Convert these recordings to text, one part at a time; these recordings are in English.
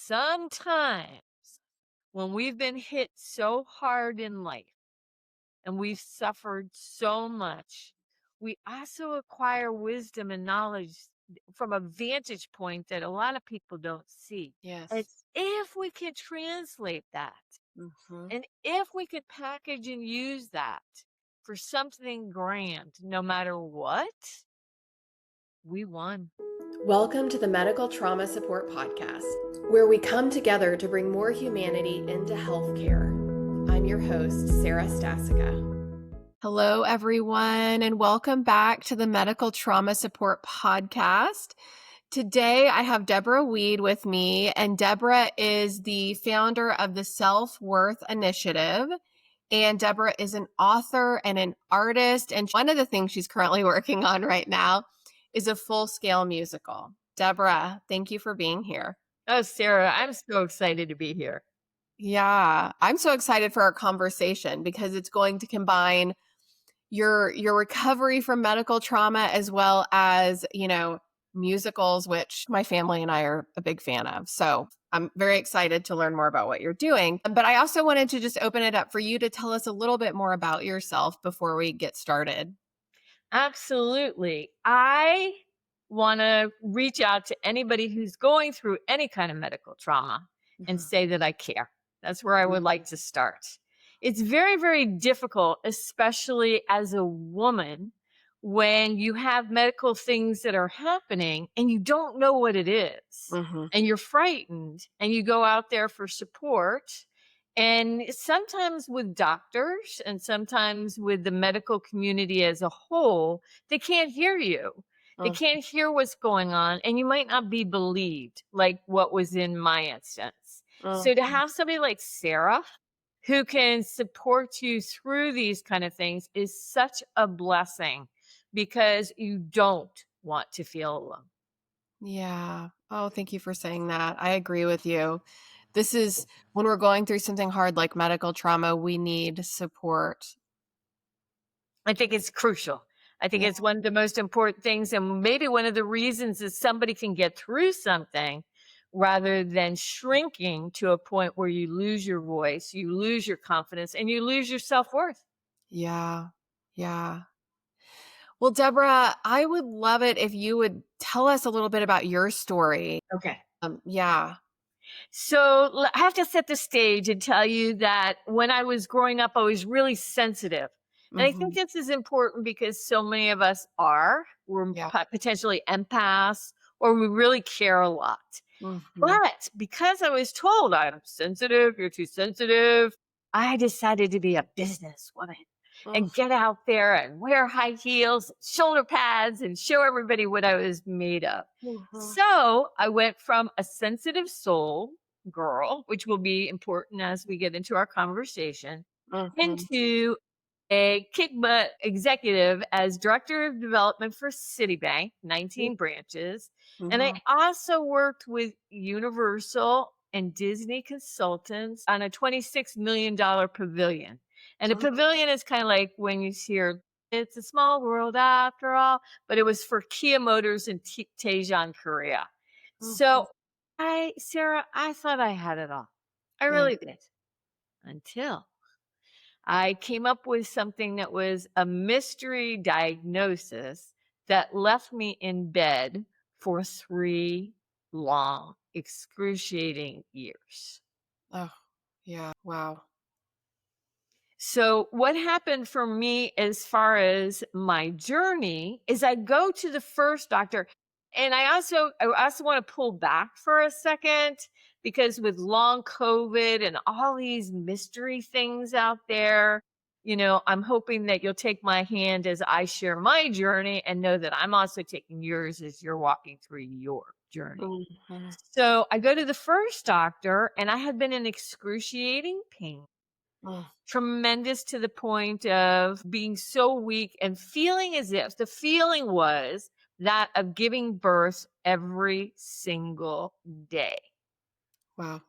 sometimes when we've been hit so hard in life and we've suffered so much, we also acquire wisdom and knowledge from a vantage point that a lot of people don't see. Yes. It's if we can translate that Hmm. and if we could package and use that for something grand, no matter what, we won. Welcome to the Medical Trauma Support Podcast, where we come together to bring more humanity into healthcare. I'm your host, Sarah Stasica. Hello, everyone, and welcome back to the Medical Trauma Support Podcast. Today, I have Deborah Weed with me, and Deborah is the founder of the Self-Worth Initiative. And Deborah is an author and an artist. And one of the things she's currently working on right now is a full-scale musical. Deborah, thank you for being here. Oh, Sarah, I'm so excited to be here. Yeah, I'm so excited for our conversation because it's going to combine your recovery from medical trauma as well as, musicals, which my family and I are a big fan of. So I'm very excited to learn more about what you're doing. But I also wanted to just open it up for you to tell us a little bit more about yourself before we get started. Absolutely. I want to reach out to anybody who's going through any kind of medical trauma and say that I care. That's where I would like to start. It's very, very difficult, especially as a woman, when you have medical things that are happening and you don't know what it is Mm-hmm. and you're frightened and you go out there for support. And sometimes with doctors and sometimes with the medical community as a whole, they can't hear you. They can't hear what's going on, and you might not be believed, like what was in my instance. So to have somebody like Sarah who can support you through these kind of things is such a blessing because you don't want to feel alone. Yeah. Oh, thank you for saying that. I agree with you. This is when we're going through something hard like medical trauma, we need support. I think it's crucial. I think Yeah. it's one of the most important things, and maybe one of the reasons is somebody can get through something rather than shrinking to a point where you lose your voice, you lose your confidence, and you lose your self-worth. Yeah. Yeah. Well, Deborah, I would love it if you would tell us a little bit about your story. Okay. Yeah. So I have to set the stage and tell you that when I was growing up, I was really sensitive. And I think Hmm. this is important because so many of us are. We're Yeah. potentially empaths or we really care a lot. Hmm. But because I was told I'm sensitive, you're too sensitive, I decided to be a businesswoman and get out there and wear high heels, shoulder pads, and show everybody what I was made of. Hmm. So I went from a sensitive soul girl, which will be important as we get into our conversation, Hmm. into a kick butt executive as director of development for Citibank, 19 branches. And I Hmm. also worked with Universal and Disney consultants on a $26 million pavilion. And a pavilion is kind of like when you hear, it's a small world after all, but it was for Kia Motors in Daejeon, Korea. So Sarah, I thought I had it all. I Yeah. really did until I came up with something that was a mystery diagnosis that left me in bed for 3 long, excruciating years. Oh, yeah. Wow. So, what happened for me as far as my journey is I go to the first doctor, and I also want to pull back for a second because with long COVID and all these mystery things out there, I'm hoping that you'll take my hand as I share my journey and know that I'm also taking yours as you're walking through your journey. Hmm. So I go to the first doctor, and I had been in excruciating pain, tremendous to the point of being so weak and feeling as if the feeling was that of giving birth every single day. Wow.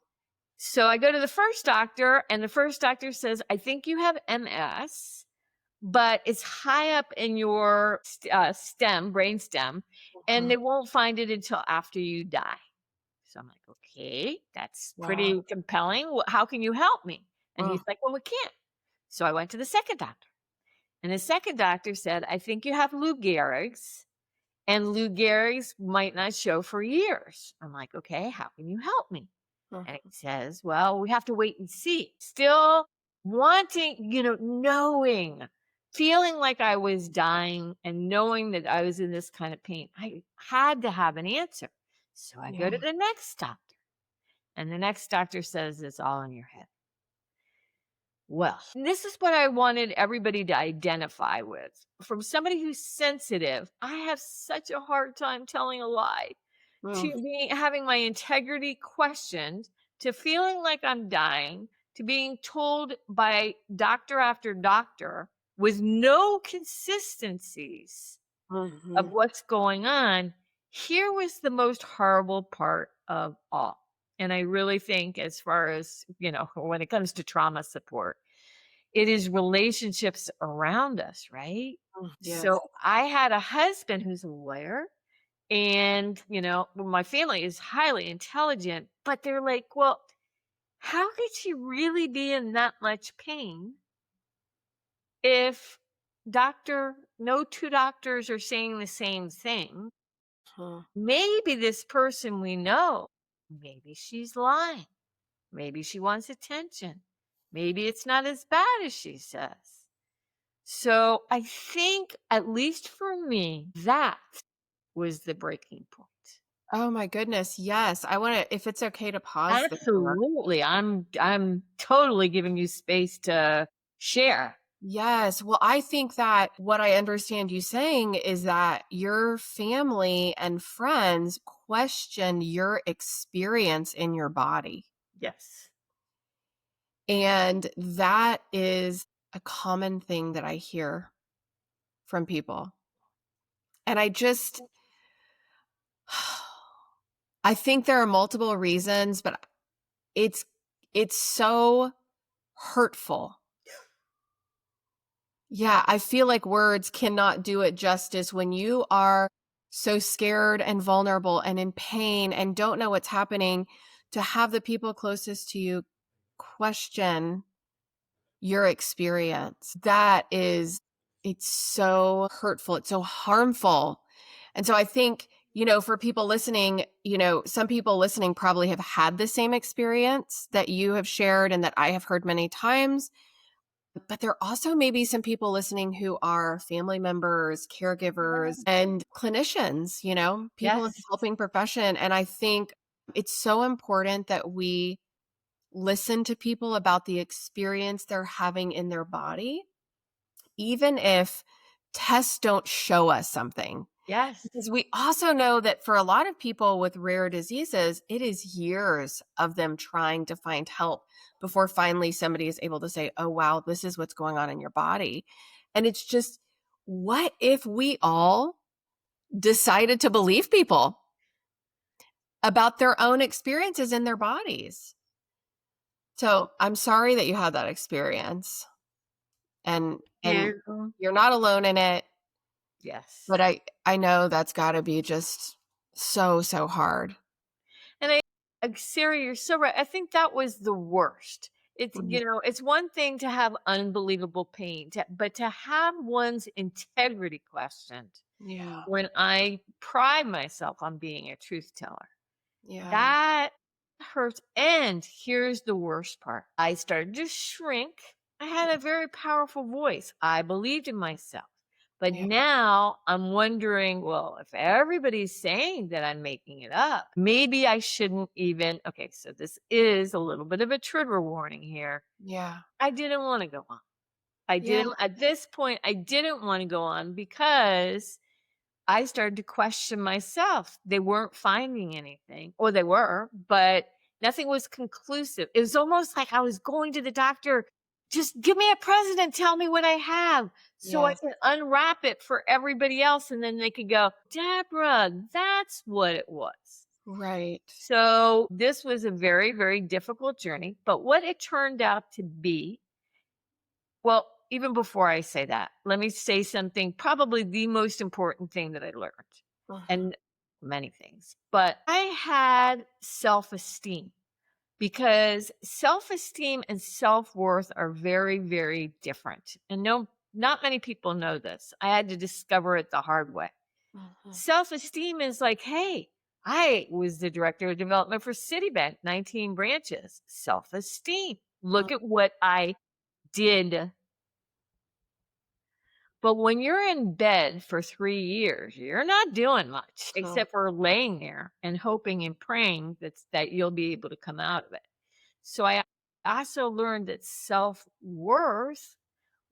So I go to the first doctor, and the first doctor says, I think you have MS, but it's high up in your brain stem, and they won't find it until after you die. So I'm like, okay, that's Wow. pretty compelling. How can you help me? And he's Mm, like, well, we can't. So I went to the second doctor. And the second doctor said, I think you have Lou Gehrig's, and Lou Gehrig's might not show for years. I'm like, okay, how can you help me? mm, And he says, well, we have to wait and see. Still wanting, knowing, feeling like I was dying and knowing that I was in this kind of pain. I had to have an answer. So I go yeah. to the next doctor, and the next doctor says, it's all in your head. Well, this is what I wanted everybody to identify with. From somebody who's sensitive, I have such a hard time telling a lie, to Mm, having my integrity questioned, to feeling like I'm dying, to being told by doctor after doctor with no consistencies of mhm, what's going on. Here was the most horrible part of all. And I really think, as far as, when it comes to trauma support, it is relationships around us, right? yes. So I had a husband who's a lawyer, and, my family is highly intelligent, but they're like, well, how could she really be in that much pain if no two doctors are saying the same thing? Huh. Maybe this person we know, maybe she's lying. Maybe she wants attention. Maybe it's not as bad as she says. So I think, at least for me, that was the breaking point. Oh my goodness, yes. I wanna if it's okay to pause there. Absolutely. I'm totally giving you space to share. Yes. Well, I think that what I understand you saying is that your family and friends question your experience in your body. Yes. And that is a common thing that I hear from people. And I think there are multiple reasons, but it's it's so hurtful. Yeah, I feel like words cannot do it justice when you are so scared and vulnerable and in pain and don't know what's happening, to have the people closest to you question your experience. It's so hurtful. It's so harmful. And so I think, for people listening, some people listening probably have had the same experience that you have shared and that I have heard many times. But there also may be some people listening who are family members, caregivers, Yeah. and clinicians, people in the Yes. helping profession. And I think it's so important that we listen to people about the experience they're having in their body, even if tests don't show us something. Yes. Because we also know that for a lot of people with rare diseases, it is years of them trying to find help before finally somebody is able to say, oh, wow, this is what's going on in your body. And it's just, what if we all decided to believe people about their own experiences in their bodies? So I'm sorry that you had that experience, and You. you're not alone in it, Yes. but I know that's got to be just so, so hard. And Sarah, you're so right. I think that was the worst. It's, Mhm. it's one thing to have unbelievable pain, but to have one's integrity questioned Yeah. when I pride myself on being a truth teller. Yeah. That hurts. And here's the worst part. I started to shrink. I had a very powerful voice. I believed in myself. But Yeah. now I'm wondering, well, if everybody's saying that I'm making it up, maybe I shouldn't even. Okay, so this is a little bit of a trigger warning here. Yeah. I didn't want to go on. I Yeah. didn't, at this point, I didn't want to go on because I started to question myself. They weren't finding anything, or they were, but nothing was conclusive. It was almost like I was going to the doctor, just give me a president, tell me what I have so I Yes. can unwrap it for everybody else. And then they could go, Deborah, that's what it was. Right. So this was a very, very difficult journey. But what it turned out to be, well, even before I say that, let me say something, probably the most important thing that I learned. Uh-huh. And many things, but I had self-esteem because self-esteem and self-worth are very, very different. And no, not many people know this. I had to discover it the hard way. Mhm. Self-esteem is like, hey, I was the director of development for Citibank, 19 branches. Self-esteem. Look at what I did. But when you're in bed for 3 years, you're not doing much Mhm. except for laying there and hoping and praying that you'll be able to come out of it. So I also learned that self-worth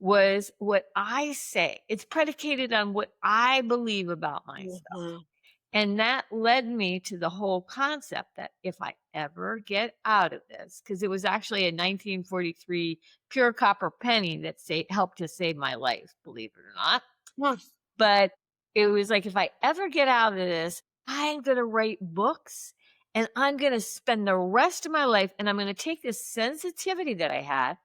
was what I say. It's predicated on what I believe about myself. Mhm. And that led me to the whole concept that if I ever get out of this, because it was actually a 1943 pure copper penny that helped to save my life, believe it or not. Huh. But it was like, if I ever get out of this, I'm going to write books and I'm going to spend the rest of my life and I'm going to take this sensitivity that I had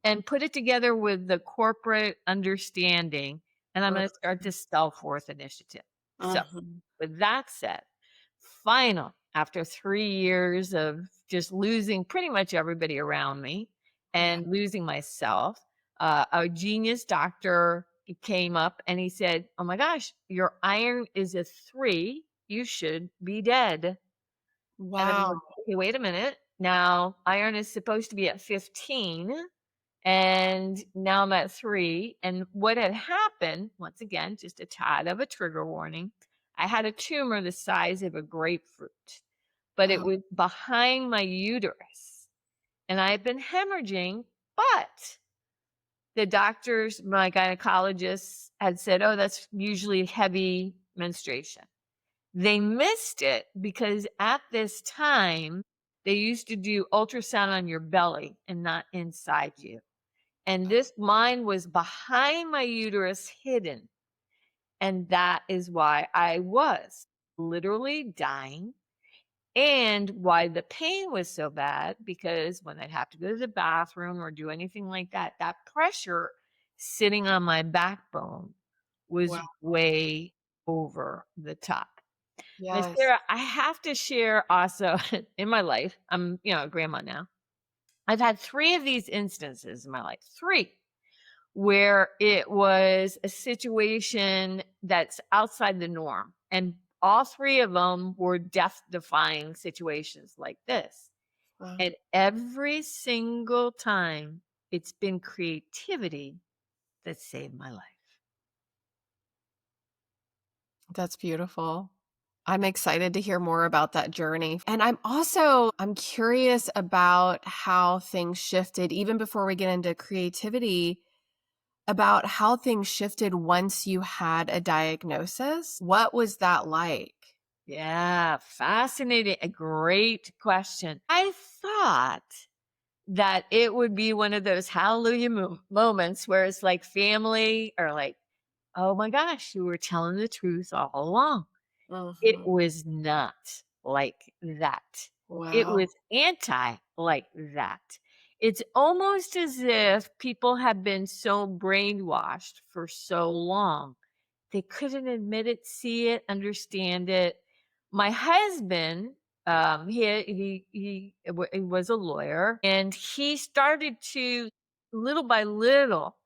and put it together with the corporate understanding and I'm going to start this self-worth initiative. So, Mhm. with that said, final after 3 years of just losing pretty much everybody around me Yeah. and losing myself, a genius doctor came up and he said, "Oh my gosh, your iron is a 3. You should be dead." And I'm Wow. like, "Okay, wait a minute. Now iron is supposed to be at 15 and now I'm at 3." And what had happened, once again, just a tad of a trigger warning, I had a tumor the size of a grapefruit, but it Oh, was behind my uterus and I had been hemorrhaging, but the doctors, my gynecologists had said, "Oh, that's usually heavy menstruation." They missed it because at this time, they used to do ultrasound on your belly and not inside you. And this mine was behind my uterus hidden. And that is why I was literally dying and why the pain was so bad, because when I'd have to go to the bathroom or do anything like that, that pressure sitting on my backbone was wow. way over the top. Now, Yes. Sarah, I have to share also in my life, I'm, a grandma now. I've had 3 of these instances in my life, 3, where it was a situation that's outside the norm. And all 3 of them were death defying situations like this. Wow. And every single time, it's been creativity that saved my life. That's beautiful. I'm excited to hear more about that journey. And I'm curious about how things shifted even before we get into creativity, about how things shifted once you had a diagnosis. What was that like? Yeah, fascinating. A great question. I thought that it would be one of those hallelujah moments where it's like family or like, oh my gosh, you were telling the truth all along. It Mhm. was not like that. It Wow. was anti like that. It's almost as if people have been so brainwashed for so long. They couldn't admit it, see it, understand it. My husband, he was a lawyer, and he started to, little by little,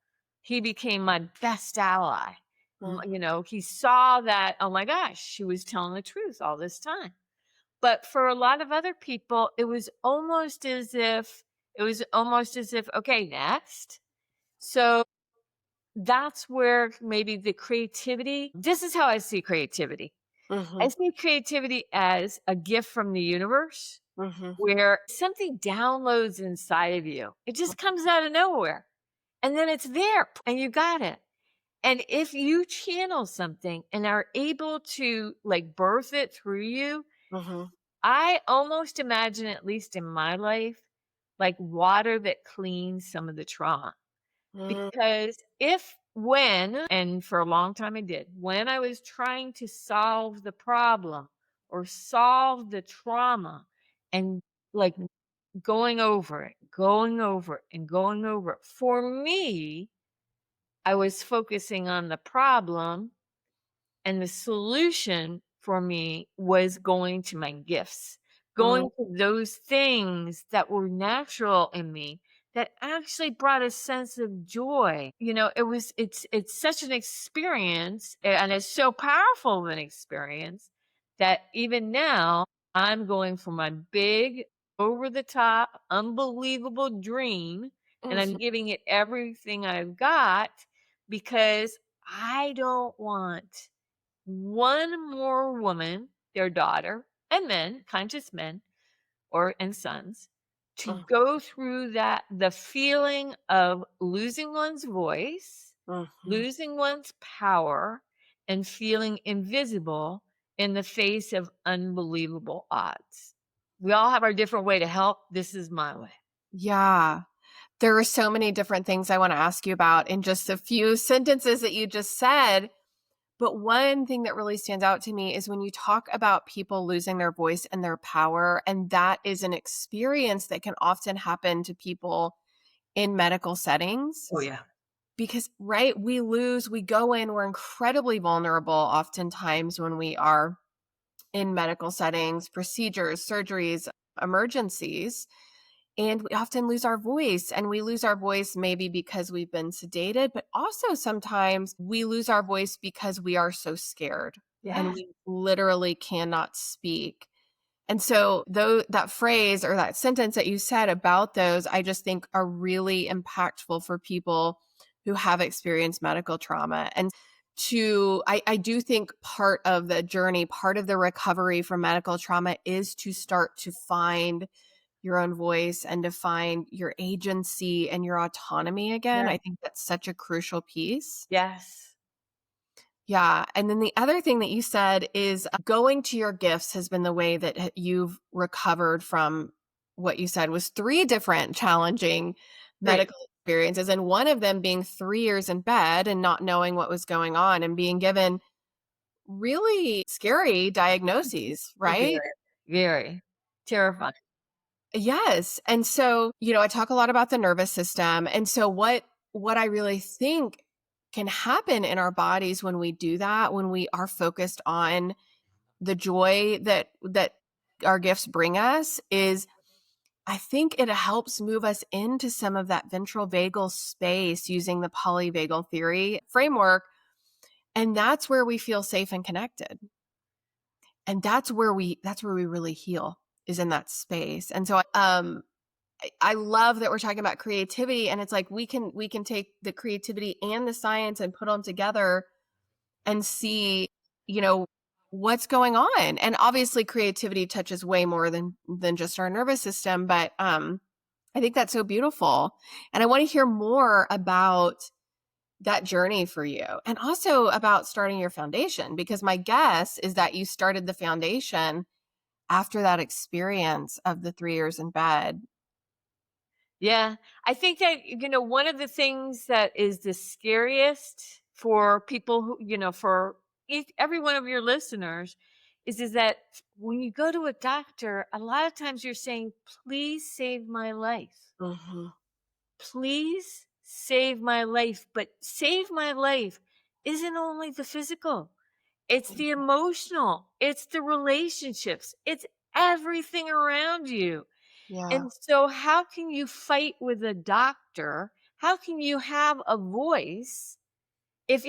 he became my best ally. Mhm. He saw that, oh my gosh, she was telling the truth all this time. But for a lot of other people, it was almost as if, okay, next. So that's where maybe the creativity, this is how I see creativity. I Mhm. see creativity as a gift from the universe Mhm. where something downloads inside of you. It just comes out of nowhere. And then it's there and you got it. And if you channel something and are able to like birth it through you, Mhm. I almost imagine, at least in my life, like water that cleans some of the trauma. Mhm. Because and for a long time I did, when I was trying to solve the problem or solve the trauma and like going over it and going over it, for me, I was focusing on the problem and the solution for me was going to my gifts, Mm, going to those things that were natural in me that actually brought a sense of joy. It's such an experience and it's so powerful of an experience that even now I'm going for my big, over the top, unbelievable dream, and I'm mhm, giving it everything I've got because I don't want one more woman, their daughter, and men, conscious men and sons, to mm, go through the feeling of losing one's voice, mhm. losing one's power, and feeling invisible in the face of unbelievable odds. We all have our different way to help. This is my way. Yeah. There are so many different things I want to ask you about in just a few sentences that you just said. But one thing that really stands out to me is when you talk about people losing their voice and their power, and that is an experience that can often happen to people in medical settings. Oh, yeah. Because, right, we go in, we're incredibly vulnerable oftentimes when we are in medical settings, procedures, surgeries, emergencies. And we often lose our voice, and we lose our voice maybe because we've been sedated, but also sometimes we lose our voice because we are so scared and Yes. we literally cannot speak. And so though that phrase or that sentence that you said about those, I just think are really impactful for people who have experienced medical trauma. And I do think part of the journey, part of the recovery from medical trauma is to start to find your own voice and to find your agency and your autonomy again. Yes. I think that's such a crucial piece. Yes. Yeah. And then the other thing that you said is going to your gifts has been the way that you've recovered from what you said was three different challenging Great. medical experiences. And one of them being 3 years in bed and not knowing what was going on and being given really scary diagnoses, right? Very, very terrifying. Yes. And so, I talk a lot about the nervous system. And so what I really think can happen in our bodies when we do that, when we are focused on the joy that our gifts bring us is I think it helps move us into some of that ventral vagal space using the polyvagal theory framework. And that's where we feel safe and connected. And that's where we really heal is in that space. And so I love that we're talking about creativity and it's like we can take the creativity and the science and put them together and see, you know, what's going on. And obviously creativity touches way more than just our nervous system, but I think that's so beautiful. And I want to hear more about that journey for you and also about starting your foundation because my guess is that you started the foundation after that experience of the 3 years in bed. Yeah. I think that, one of the things that is the scariest for people for every one of your listeners is that when you go to a doctor, a lot of times you're saying, please save my life. Mhm. Please save my life. But save my life isn't only the physical. It's the emotional, it's the relationships, it's everything around you. Yeah. And so, how can you fight with a doctor? How can you have a voice if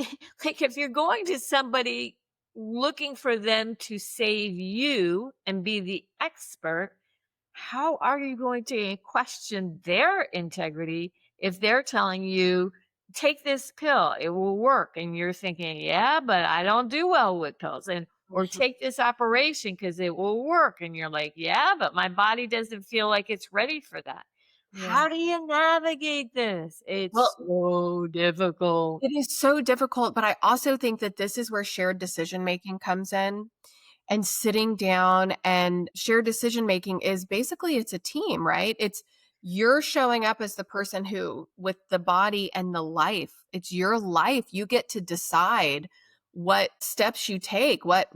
like if you're going to somebody looking for them to save you and be the expert? How are you going to question their integrity if they're telling you, take this pill, it will work? And you're thinking, yeah, but I don't do well with pills. Or Mhm. take this operation because it will work. And you're like, yeah, but my body doesn't feel like it's ready for that. Yeah. How do you navigate this? Well, It's so difficult. it is so difficult, but I also think that this is where shared decision making comes in. And sitting down and shared decision making is basically it's a team, right? It's you're showing up as the person who with the body and the life. It's your life. You get to decide what steps you take, what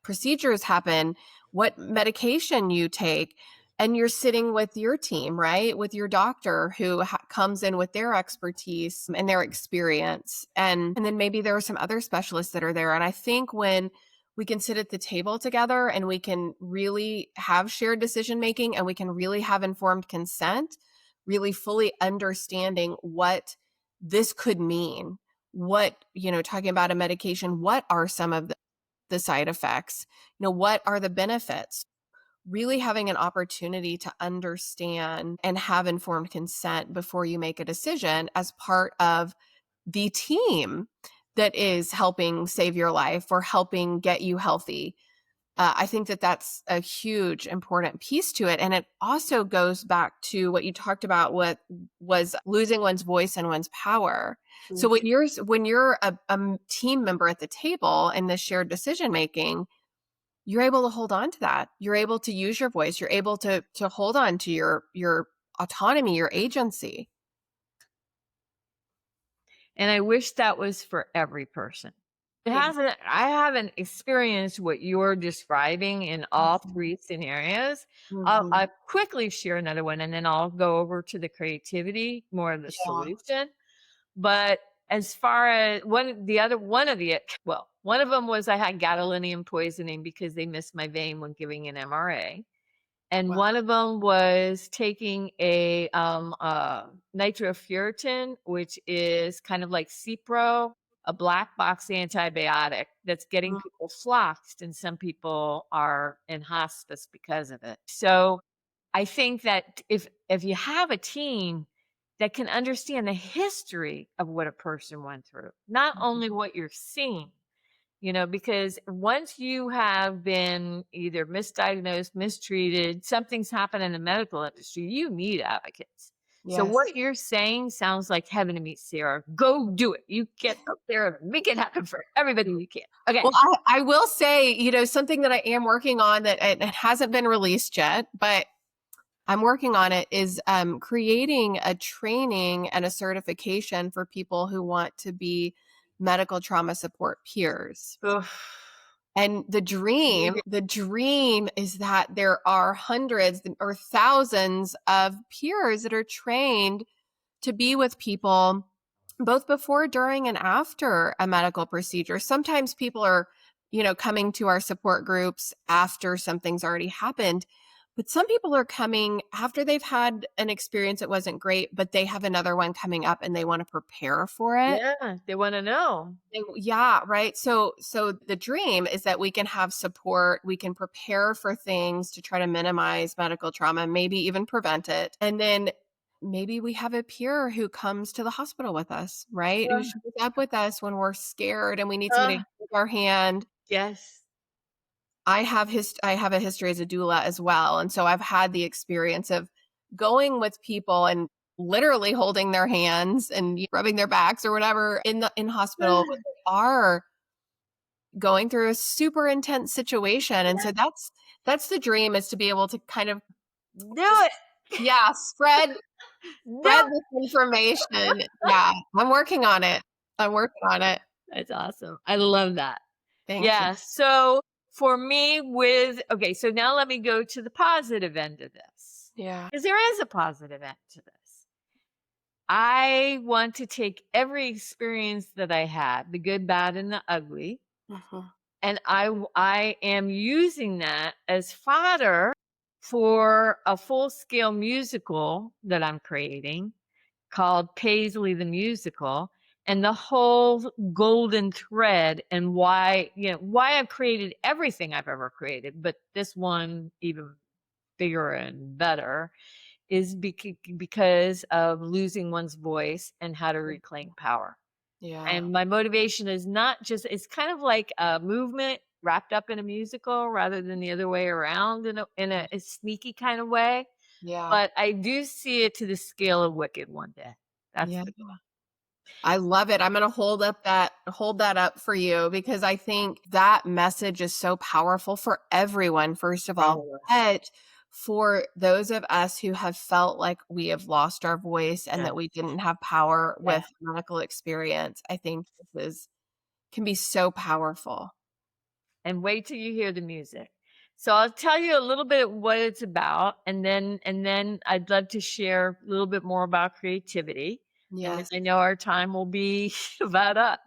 procedures happen, what medication you take. And you're sitting with your team, right? With your doctor who comes in with their expertise and their experience. And then maybe there are some other specialists that are there. And I think when we can sit at the table together and we can really have shared decision making and we can really have informed consent, really fully understanding what this could mean. What, talking about a medication, what are some of the side effects? What are the benefits? Really having an opportunity to understand and have informed consent before you make a decision as part of the team that is helping save your life or helping get you healthy. I think that that's a huge important piece to it. And it also goes back to what you talked about, what was losing one's voice and one's power. So when you're a team member at the table in this shared decision making, you're able to hold on to that. You're able to use your voice. You're able to hold on to your autonomy, your agency. And I wish that was for every person. I haven't experienced what you're describing in all three scenarios. Mhm. I'll quickly share another one and then I'll go over to the creativity, more of the Yeah. solution. But as far as one of them was I had gadolinium poisoning because they missed my vein when giving an MRA. And Wow. one of them was taking a nitrofurantoin, which is kind of like Cipro, a black box antibiotic that's getting Mm. people floxed, and some people are in hospice because of it. So I think that if you have a team that can understand the history of what a person went through, not only what you're seeing, because once you have been either misdiagnosed, mistreated, something's happened in the medical industry, you need advocates. So Yes. what you're saying sounds like heaven to me, Sarah. Go do it. You get up there and make it happen for everybody you can. Okay. Well, I will say, something that I am working on that it hasn't been released yet, but I'm working on it is creating a training and a certification for people who want to be medical trauma support peers. Ugh. And the dream is that there are hundreds or thousands of peers that are trained to be with people both before, during, and after a medical procedure. Sometimes people are, coming to our support groups after something's already happened. But some people are coming after they've had an experience that wasn't great, but they have another one coming up and they want to prepare for it. Yeah, they want to know. Yeah, right. So the dream is that we can have support, we can prepare for things to try to minimize medical trauma, maybe even prevent it. And then maybe we have a peer who comes to the hospital with us, right? Who shows up with us when we're scared and we need somebody to take our hand. Yes. I have a history as a doula as well. And so I've had the experience of going with people and literally holding their hands and rubbing their backs or whatever in hospital when they are going through a super intense situation. And so that's the dream, is to be able to kind of Do it. spread Do this information. Yeah, I'm working on it. That's awesome. I love that. Thank you. Yeah. So for me so now let me go to the positive end of this. Yeah. Because there is a positive end to this. I want to take every experience that I had, the good, bad, and the ugly, Mhm. and I am using that as fodder for a full-scale musical that I'm creating called Paisley the Musical, and the whole golden thread and why I've created everything I've ever created, but this one even bigger and better is because of losing one's voice and how to reclaim power. Yeah. And my motivation is not just, it's kind of like a movement wrapped up in a musical rather than the other way around in a sneaky kind of way. Yeah. But I do see it to the scale of Wicked one day. That's Yeah. the goal. I love it. I'm going to hold that up for you, because I think that message is so powerful for everyone, first of all, but for those of us who have felt like we have lost our voice and that we didn't have power with medical experience, I think this can be so powerful. And wait till you hear the music. So I'll tell you a little bit what it's about, and then I'd love to share a little bit more about creativity. Yes. And I know our time will be about up.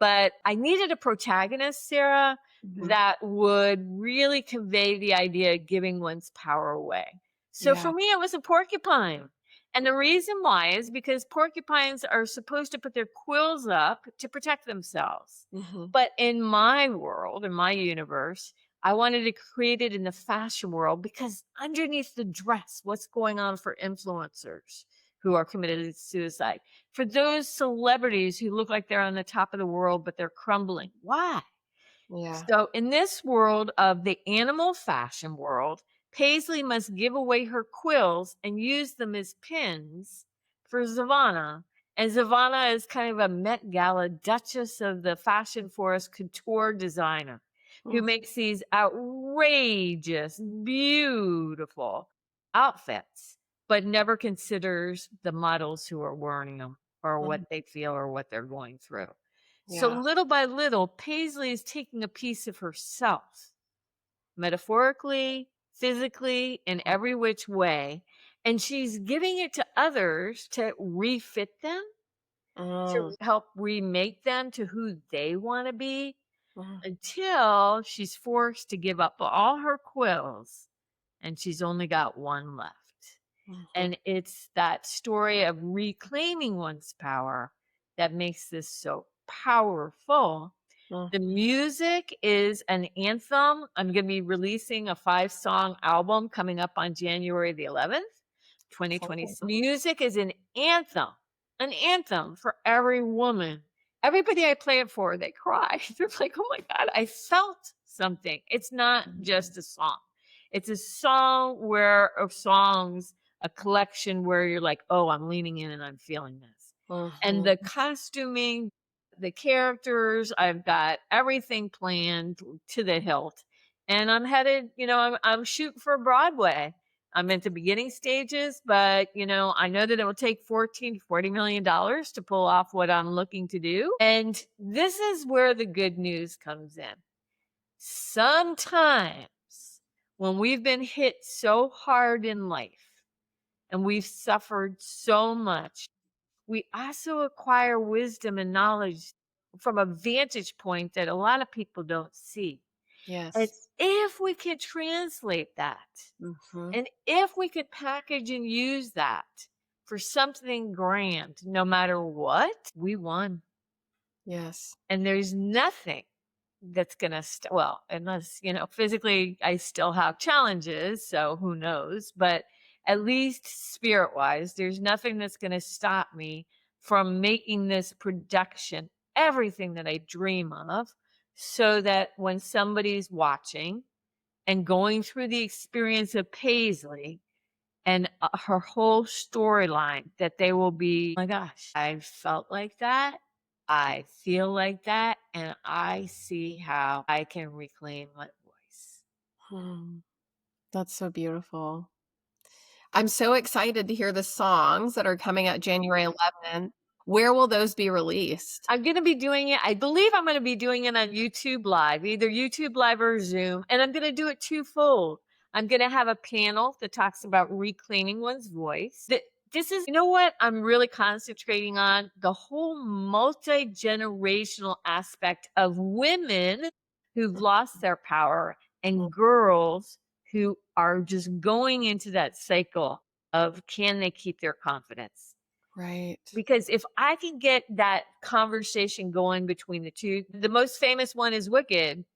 But I needed a protagonist, Sarah, Mhm. that would really convey the idea of giving one's power away. So Yeah. for me, it was a porcupine. And the reason why is because porcupines are supposed to put their quills up to protect themselves. Mhm. But in my world, in my universe, I wanted to create it in the fashion world because underneath the dress, what's going on for influencers who are committed suicide? For those celebrities who look like they're on the top of the world, but they're crumbling. Why? Yeah. So, in this world of the animal fashion world, Paisley must give away her quills and use them as pins for Zavana. And Zavana is kind of a Met Gala Duchess of the Fashion Forest couture designer who Mm, makes these outrageous, beautiful outfits, but never considers the models who are wearing them or mhm. what they feel or what they're going through. So Yeah. little by little, Paisley is taking a piece of herself, metaphorically, physically, in every which way, and she's giving it to others to refit them, Mm, to help remake them to who they want to be mhm, until she's forced to give up all her quills and she's only got one left. mhm, And it's that story of reclaiming one's power that makes this so powerful. The mhm. music is an anthem. I'm going to be releasing a 5-song album coming up on January the 11th, Exciting. 2026. Music is an anthem for every woman. Everybody I play it for, they cry. They're like, oh my God, I felt something. It's not Mhm, just a song. It's a song where of songs, a collection where you're like, oh, I'm leaning in and I'm feeling this. And mhm. the costuming, the characters, I've got everything planned to the hilt. And I'm headed, I'm shooting for Broadway. I'm at the beginning stages, but I know that it will take 14 to 40 million dollars to pull off what I'm looking to do. And this is where the good news comes in. Sometimes when we've been hit so hard in life and we've suffered so much, we also acquire wisdom and knowledge from a vantage point that a lot of people don't see. And Yes. if we could translate that, Mhm. and if we could package and use that for something grand, no matter what, we won. Yes. And there's nothing that's gonna well, unless, physically I still have challenges, so who knows, but at least spirit-wise, there's nothing that's gonna stop me from making this production everything that I dream of, so that when somebody's watching and going through the experience of Paisley and, her whole storyline, that they will be, "Oh my gosh, I felt like that. I feel like that, and I see how I can reclaim my voice." Hmm. That's so beautiful. I'm so excited to hear the songs that are coming out January 11th. Where will those be released? I'm gonna be doing it, I believe I'm gonna be doing it on YouTube Live, either YouTube Live or Zoom, and I'm gonna do it twofold. I'm gonna have a panel that talks about reclaiming one's voice. This is, what I'm really concentrating on? The whole multi-generational aspect of women who've lost their power Mm, and girls who are just going into that cycle of, can they keep their confidence? right. Because if I can get that conversation going between the two, the most famous one is Wicked,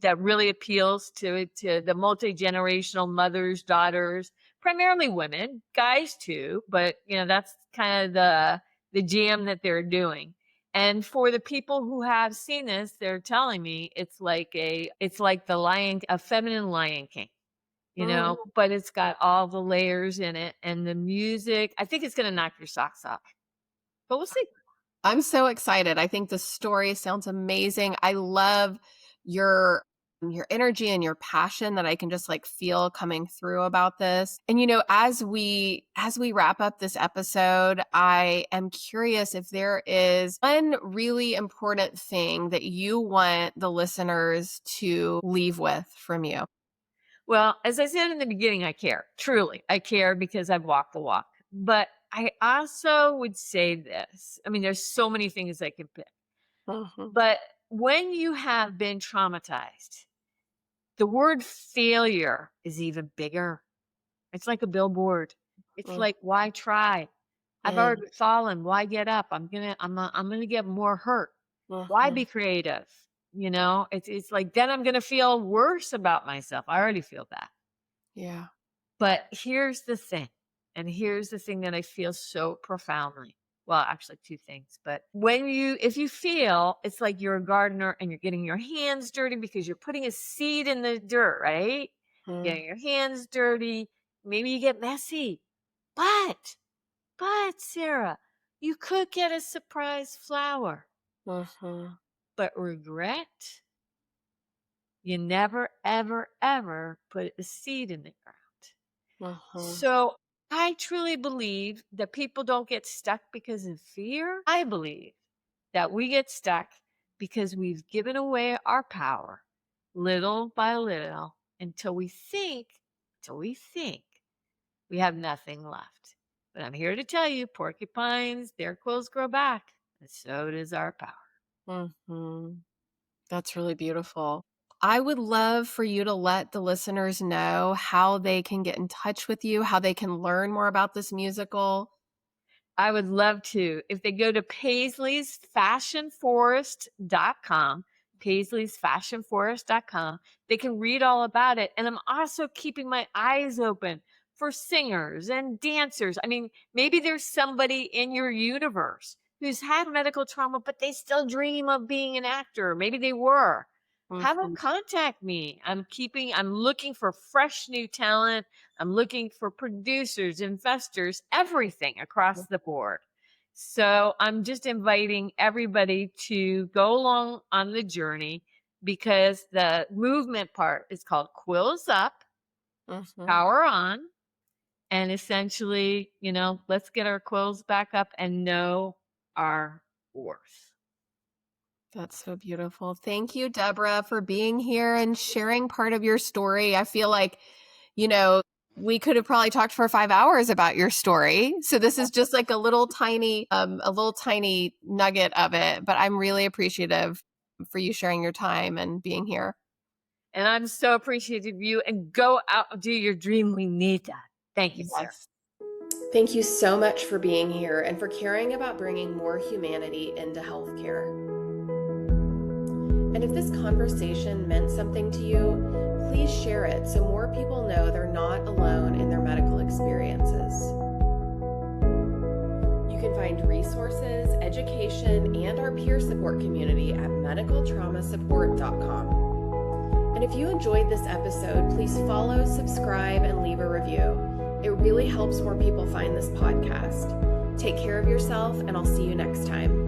that really appeals to the multi-generational mothers, daughters, primarily women, guys too, but that's kind of the jam that they're doing. And for the people who have seen this, they're telling me it's like a feminine Lion King, Mm. but it's got all the layers in it and the music. I think it's gonna knock your socks off. But we'll see. I'm so excited. I think the story sounds amazing. I love your your energy and your passion that I can just like feel coming through about this. And as we wrap up this episode, I am curious if there is one really important thing that you want the listeners to leave with from you. Well, as I said in the beginning, I care. Truly, I care because I've walked the walk. But I also would say this. I mean, there's so many things I can pick. Mhm. But when you have been traumatized, the word failure is even bigger. It's like a billboard. It's Mm, like, why try? I've mm, already fallen. Why get up? I'm gonna get more hurt. Why mhm. be creative? It's like then I'm gonna feel worse about myself. I already feel that. Yeah. But here's the thing, and here's the thing that I feel so profoundly. Well, actually, two things. But if you feel it's like you're a gardener and you're getting your hands dirty because you're putting a seed in the dirt, right? Mm, Getting your hands dirty, maybe you get messy. But, Sarah, you could get a surprise flower. mhm, But regret, you never, ever, ever put a seed in the ground. mhm, So I truly believe that people don't get stuck because of fear. I believe that we get stuck because we've given away our power little by little until we think we have nothing left. But I'm here to tell you, porcupines, their quills grow back, and so does our power. mhm. That's really beautiful. I would love for you to let the listeners know how they can get in touch with you, how they can learn more about this musical. I would love to. If they go to Paisley'sFashionForest.com, Paisley'sFashionForest.com, they can read all about it. And I'm also keeping my eyes open for singers and dancers. I mean, maybe there's somebody in your universe who's had medical trauma, but they still dream of being an actor. Maybe they were. Have them Mhm, contact me. I'm looking for fresh new talent. I'm looking for producers, investors, everything across the board. So I'm just inviting everybody to go along on the journey because the movement part is called Quills Up, mhm. Power On, and essentially, let's get our quills back up and know our worth. That's so beautiful. Thank you, Deborah, for being here and sharing part of your story. I feel like, you know, we could have probably talked for 5 hours about your story. So this is just like a little tiny nugget of it. But I'm really appreciative for you sharing your time and being here. And I'm so appreciative of you and go out and do your dream. We need that. Thank you, Sarah. Yes. Thank you so much for being here and for caring about bringing more humanity into healthcare. And if this conversation meant something to you, please share it so more people know they're not alone in their medical experiences. You can find resources, education, and our peer support community at medicaltraumasupport.com. And if you enjoyed this episode, please follow, subscribe, and leave a review. It really helps more people find this podcast. Take care of yourself, and I'll see you next time.